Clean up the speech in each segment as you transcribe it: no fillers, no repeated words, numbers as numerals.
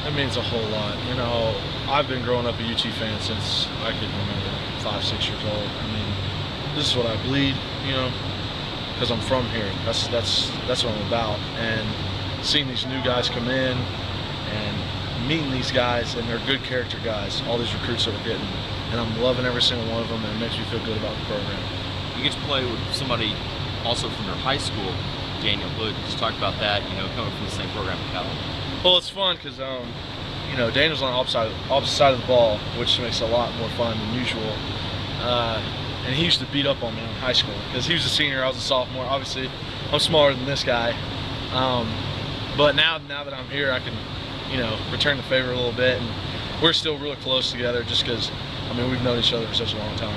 It means a whole lot. You know, I've been growing up a UT fan since I could remember, 5, 6 years old. I mean, this is what I bleed, you know, because I'm from here. That's what I'm about. And seeing these new guys come in and meeting these guys, and they're good character guys, all these recruits that we're getting, and I'm loving every single one of them, and it makes me feel good about the program. You get to play with somebody also from your high school, Daniel Hood. Just talk about that, you know, coming from the same program in Cal. Well, it's fun because, you know, Daniel's on the opposite side of the ball, which makes it a lot more fun than usual. And he used to beat up on me in high school because he was a senior, I was a sophomore. Obviously, I'm smarter than this guy. But now that I'm here, I can, you know, return the favor a little bit. And we're still really close together just because, I mean, we've known each other for such a long time.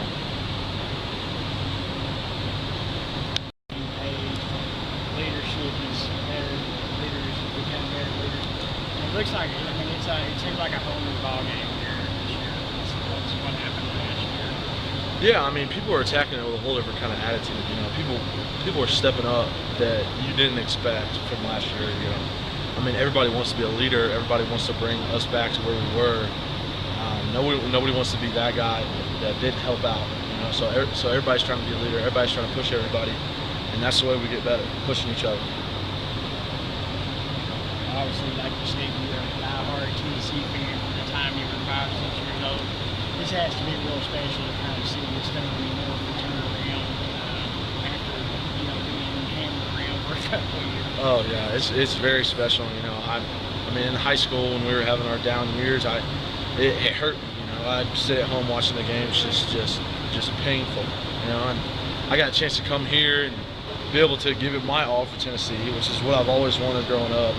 It looks like, I mean, it seems like a whole new ball game here this year. That's what happened last year. Yeah, I mean, people are attacking it with a whole different kind of attitude. You know, people are stepping up that you didn't expect from last year. You know, I mean, everybody wants to be a leader. Everybody wants to bring us back to where we were. Nobody wants to be that guy that didn't help out. You know, so everybody's trying to be a leader. Everybody's trying to push everybody, and that's the way we get better, pushing each other. Obviously, like you said, you were a diehard Tennessee fan from the time you were 5, 6 years old. This has to be real special to kind of see this thing more turn around after, you know, being hammered around for a couple of years. Oh yeah, it's very special. You know, I mean, in high school when we were having our down years, it hurt me. You know, I'd sit at home watching the games, just painful. You know, and I got a chance to come here and be able to give it my all for Tennessee, which is what I've always wanted growing up.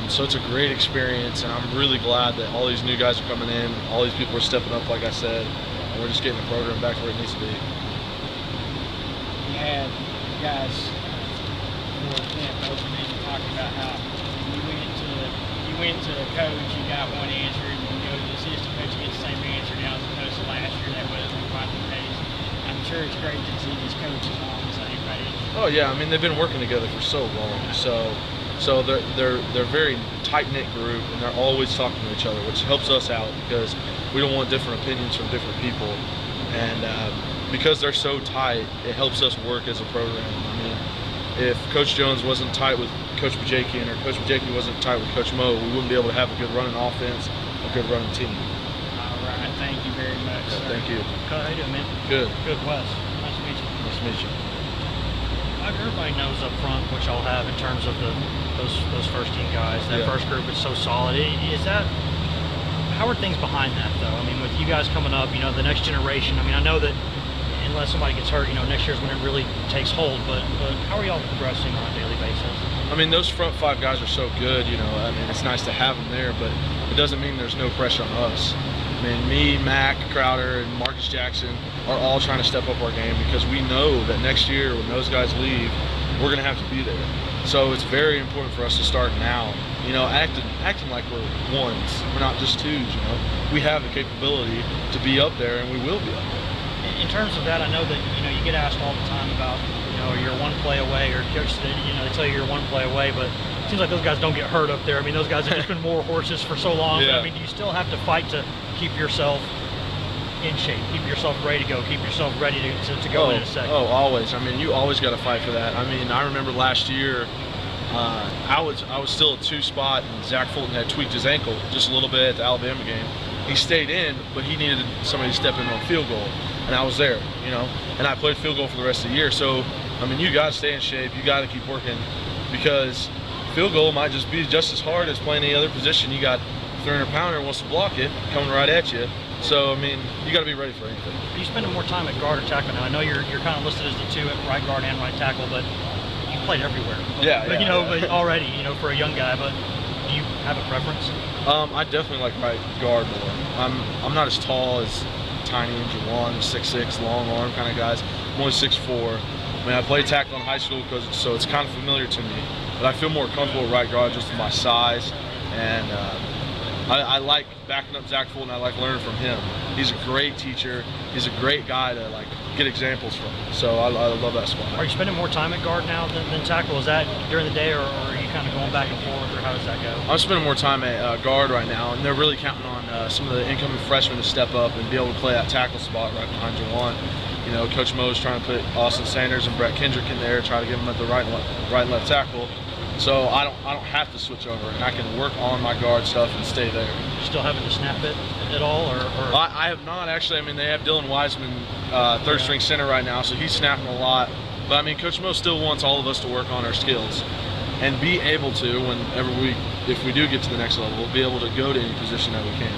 So it's a great experience, and I'm really glad that all these new guys are coming in, all these people are stepping up, like I said, and we're just getting the program back where it needs to be. You had guys for camp opening talking about how you went to the coach, you got one answer, and you go to the assistant coach, you get the same answer now as opposed to last year. That wasn't quite the case. I'm sure it's great to see these coaches all on the same page. Oh yeah, I mean, they've been working together for so long, so they're a very tight-knit group, and they're always talking to each other, which helps us out because we don't want different opinions from different people. And because they're so tight, it helps us work as a program. I mean, if Coach Jones wasn't tight with Coach Bajakian or Coach Bajakian wasn't tight with Coach Mo, we wouldn't be able to have a good running offense, a good running team. All right, thank you very much. Yeah, thank you. How you doing, man? Good. Good, Wes. Nice to meet you. Nice to meet you. Everybody knows up front what y'all have in terms of those first team guys. That first group is so solid. How are things behind that though? I mean, with you guys coming up, you know, the next generation. I mean, I know that unless somebody gets hurt, you know, next year's when it really takes hold. But how are y'all progressing on a daily basis? I mean, those front 5 guys are so good. You know, I mean, it's nice to have them there, but it doesn't mean there's no pressure on us. I mean, me, Mac, Crowder, and Marcus Jackson are all trying to step up our game because we know that next year when those guys leave, we're going to have to be there. So it's very important for us to start now, you know, acting like we're ones. We're not just twos, you know. We have the capability to be up there, and we will be up there. In terms of that, I know that, you know, you get asked all the time about, you know, you're one play away, or coaches, you know, they tell you you're one play away, but it seems like those guys don't get hurt up there. I mean, those guys have just been war horses for so long. Yeah. But, I mean, do you still have to fight to keep yourself in shape, keep yourself ready to go, keep yourself ready to go in a second? Oh, always. I mean, you always got to fight for that. I mean, I remember last year, I was still a 2 spot, and Zach Fulton had tweaked his ankle just a little bit at the Alabama game. He stayed in, but he needed somebody to step in on field goal, and I was there, you know, and I played field goal for the rest of the year. So, I mean, you got to stay in shape. You got to keep working because field goal might just be just as hard as playing any other position. You got 300-pounder wants to block it, coming right at you. So, I mean, you got to be ready for anything. Are you spending more time at guard or tackle now? I know you're kind of listed as the 2 at right guard and right tackle, but you played everywhere. But you know, but already, you know, for a young guy. But do you have a preference? I definitely like right guard more. I'm not as tall as Tiny and Juwan, 6'6", long arm kind of guys. I'm only 6'4". I mean, I played tackle in high school so it's kind of familiar to me. But I feel more comfortable at right guard just with my size and I like backing up Zach Fulton. I like learning from him. He's a great teacher. He's a great guy to like get examples from. So I love that spot. Are you spending more time at guard now than tackle? Is that during the day, or are you kind of going back and forth, or how does that go? I'm spending more time at guard right now, and they're really counting on some of the incoming freshmen to step up and be able to play that tackle spot right behind Jawan. You know, Coach Mo's trying to put Austin Sanders and Brett Kendrick in there, try to get them at the right and left tackle. So I don't have to switch over, and I can work on my guard stuff and stay there. Still having to snap it at all, or? I have not actually. I mean, they have Dylan Wiseman, third string center right now, so he's snapping a lot. But I mean, Coach Mo still wants all of us to work on our skills and be able to, if we do get to the next level, be able to go to any position that we can.